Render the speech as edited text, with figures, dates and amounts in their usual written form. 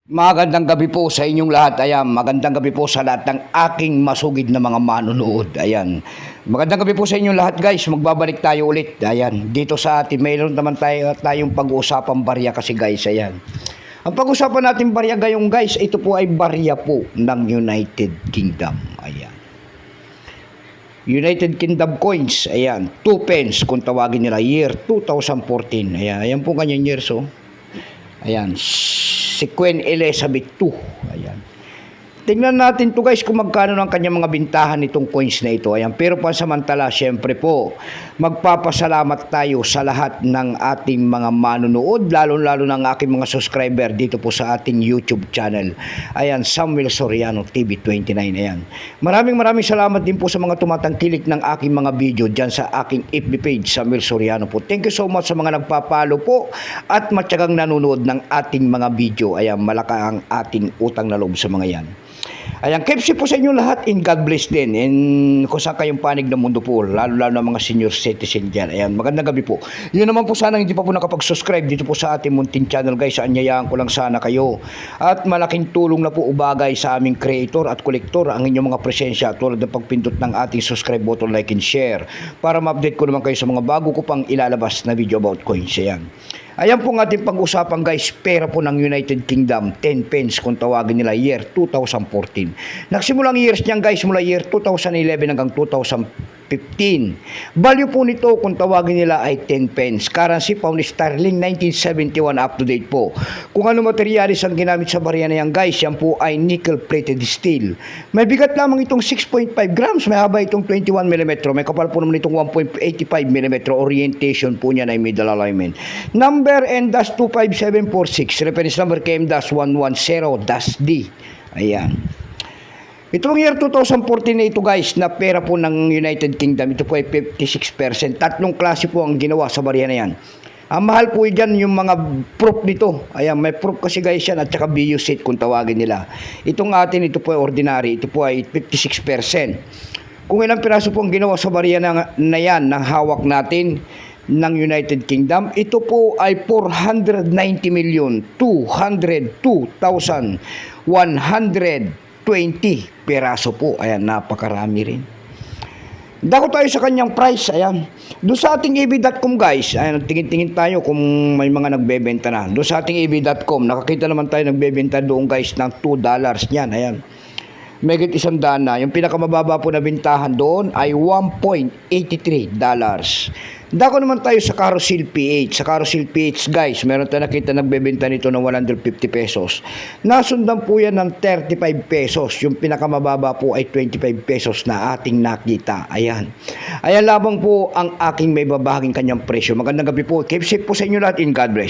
Magandang gabi po sa inyong lahat. Ayan, magandang gabi po sa lahat ng aking masugid na mga manonood. Ayan. Magandang gabi po sa inyong lahat, guys. Magbabalik tayo ulit. Ayan, dito sa atin mayroon naman tayong pag-uusapang barya kasi, guys. Ayan. Ang pag-usapan natin barya gayong, guys, ito po ay barya po ng United Kingdom. Ayan. United Kingdom coins. Ayan, 2 pence kung tawagin nila, year 2014. Ayan, ayan po kanyang years, oh. Ayan, si Queen Elizabeth II. Ayan. Tingnan natin to, guys, kung magkano ng kanyang mga bintahan nitong coins na ito. Ayan. Pero pansamantala, syempre po, magpapasalamat tayo sa lahat ng ating mga manonood, lalo-lalo ng aking mga subscriber dito po sa ating YouTube channel. Ayan, Samuel Soriano TV 29. Ayan. Maraming salamat din po sa mga tumatangkilik ng aking mga video dyan sa aking FB page, Samuel Soriano po. Thank you so much sa mga nagpapalo po at matyagang nanonood ng ating mga video. Ayan, malaka ang ating utang na loob sa mga yan. Ayan, keep safe po sa inyo lahat, and God bless din. And kung saan kayong panig ng mundo po, lalo-lalo ng mga senior citizen dyan. Ayan, magandang gabi po. Yun naman po, sana hindi pa po nakapag-subscribe dito po sa ating munting channel, guys. Anyayaan ko lang sana kayo. At malaking tulong na po ubagay sa aming creator at collector ang inyong mga presensya tulad ng pagpindot ng ating subscribe button, like and share para ma-update ko naman kayo sa mga bago ko pang ilalabas na video about coins. Ayan. Ayan po ang ating pag-usapan, guys, pera po ng United Kingdom, 10 pence kung tawagin nila, year 2014. Nagsimulang years niyan, guys, mula year 2011 hanggang 2015. Value po nito kung tawagin nila ay 10 pence. Currency pound sterling 1971, up to date po. Kung ano materialis ang ginamit sa barya na yan, guys, yan po ay nickel plated steel. May bigat lamang itong 6.5 grams, may haba itong 21 mm, may kapal po naman itong 1.85 mm, orientation po niyan ay middle alignment. Number N-25746, reference number KM-110-D. Ayan. Itong year 2014 na ito, guys, na pera po ng United Kingdom, ito po ay 56%. Tatlong klase po ang ginawa sa barya na yan. Ang mahal po dyan yung mga proof nito. Ayan, may proof kasi, guys, yan, at saka BU set kung tawagin nila. Itong atin, ito po ay ordinary, ito po ay 56%. Kung ilang piraso po ang ginawa sa barya na yan, ng hawak natin ng United Kingdom, ito po ay 490,202,120 peraso po. Ayan, napakarami rin. Dako tayo sa kanyang price. Ayan, doon sa ating EB.com, guys, ayan, tingin-tingin tayo kung may mga nagbebenta na. Doon sa ating EB.com, nakakita naman tayo nagbebenta doon, guys, ng $2 niyan. Ayan, megit $100 na. Yung pinakamababa po na bintahan doon ay $1.83. Dako naman tayo sa Carousel PH. Sa Carousel PH, guys, meron tayo nakita nagbebenta nito ng 150 pesos. Nasundan po yan ng 35 pesos. Yung pinakamababa po ay 25 pesos na ating nakita. Ayan. Ayan lamang po ang aking may babahaging kanyang presyo. Magandang gabi po. Keep safe po sa inyo lahat, and God bless.